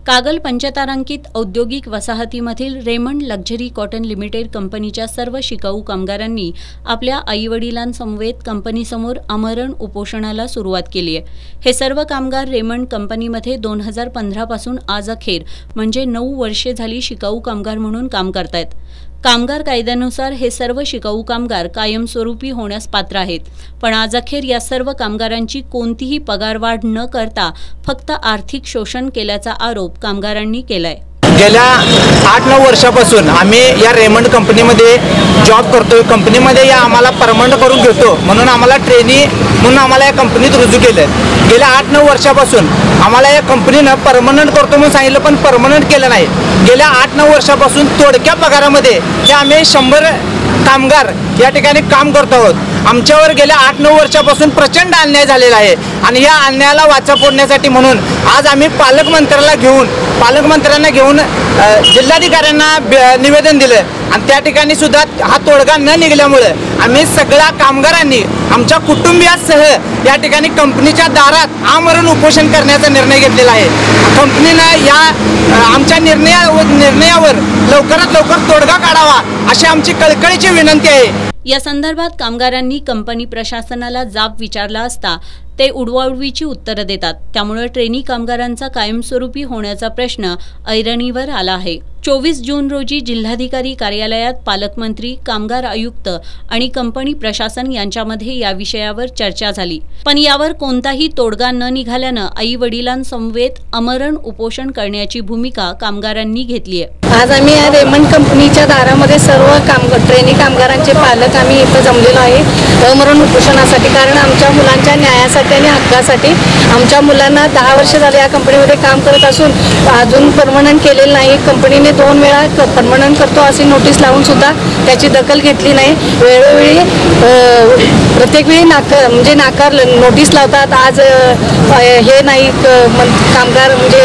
कागल पंचतारांकित औद्योगिक वसाहतीमधील रेमंड लक्झरी कॉटन लिमिटेड कंपनीच्या सर्व शिकाऊ कामगारांनी आपल्या आईवडिलांसमवेत कंपनीसमोर आमरण उपोषणाला सुरुवात केली आहे। हे सर्व कामगार रेमंड कंपनीमध्ये 2015 पासून आज अखेर म्हणजे 9 वर्षे झाली शिकाऊ कामगार म्हणून काम करतायत। कामगार कायद्यानुसार हे सर्व शिकाऊ कामगार कायमस्वरूपी होण्यास पात्र आहेत, पण आज अखेर या सर्व कामगारांची कोणतीही पगारवाढ न करता फक्त आर्थिक शोषण केल्याचा आरोप कामगारांनी केलाय। गेल्या 8-9 वर्षापासून आम्ही या रेमंड कंपनीमध्ये जॉब करतोय। कंपनीमध्ये या आम्हाला परमनंट करून घेतो म्हणून आम्हाला ट्रेनी म्हणून आम्हाला या कंपनीत रुजू केलं। गेल्या 8-9 वर्षापासून आम्हाला या कंपनीनं परमनंट करतो म्हणून सांगितलं, पण परमनंट केलं नाही। गेल्या 8-9 वर्षापासून तोडक्या पगारामध्ये हे आम्ही 100 कामगार या ठिकाणी काम करतो आहोत। आमच्यावर गेल्या 8-9 वर्षापासून प्रचंड अन्याय झालेला आहे आणि या अन्यायाला वाचा फोडण्यासाठी म्हणून आज आम्ही पालकमंत्र्यांना घेऊन जिल्हाधिकाऱ्यांना निवेदन दिलं आणि त्या ठिकाणी सुद्धा हा तोडगा न निघाल्यामुळे आम्ही सगळ्या कामगारांनी आमच्या कुटुंबियासह या ठिकाणी कंपनीच्या दारात आमरण उपोषण करण्याचा निर्णय घेतलेला आहे। कंपनीनं या आमच्या निर्णयावर लवकरात लवकर तोडगा काढावा अशी आमची कळकळीची विनंती आहे। या संदर्भात कामगारांनी कंपनी प्रशासनाला जाब विचारला असता ते उडवाउडवीची उत्तरं देतात, त्यामुळे ट्रेनी कामगारांचा कायमस्वरूपी होण्याचा प्रश्न ऐरणीवर आला आहे। 24 जून रोजी जिल्हाधिकारी कार्यालयात पालकमंत्री, कामगार आयुक्त आणि कंपनी प्रशासन यांच्यामध्ये या विषयावर चर्चा झाली, पण यावर कोणताही तोडगा न निघाल्यानं आई वडिलांसमवेत आमरण उपोषण करण्याची भूमिका कामगारांनी घेतली आहे। आज आम्ही या रेमंड कंपनीच्या दारामध्ये सर्व ट्रेनी कामगारांचे पालक आम्ही इथं जमलेलो आहे आमरण उपोषणासाठी। कारण आमच्या मुलांच्या न्यायासाठी आणि हक्कासाठी। आमच्या मुलांना 10 वर्ष झाले या कंपनीमध्ये काम करत असून अजून परमनंट केलेलं नाही। कंपनीने 2 वेळा परमनंट करतो अशी नोटीस लावून सुद्धा त्याची दखल घेतली नाही। वेळोवेळी प्रत्येक वेळी नाकारलं नोटीस लावतात। आज हे नाही कामगार म्हणजे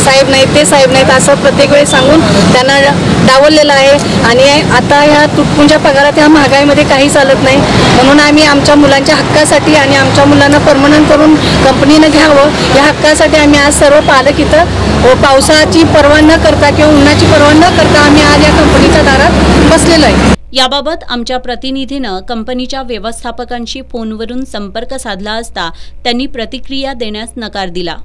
साहेब नाहीत, ते साहेब नाहीत असं प्रत्येक वेळी सांगून त्यांना डावललेलं आहे। आणि आता ह्या तुटपुंच्या पगारात ह्या महागाईमध्ये काही चालत नाही, म्हणून आम्ही आमच्या मुलांच्या हक्कासाठी आणि आमच्या मुलांना परमनंट करून कंपनीनं घ्यावं या हक्कासाठी आम्ही आज सर्व पालक इथं पावसाची पर्वा न करता किंवा उन्हाची पर्वा न करता आम्ही आज या कंपनीच्या दारात बसलेलो आहे। याबाबत आमच्या प्रतिनिधीनं कंपनीच्या व्यवस्थापकांशी फोनवरून संपर्क साधला असता त्यांनी प्रतिक्रिया देण्यास नकार दिला।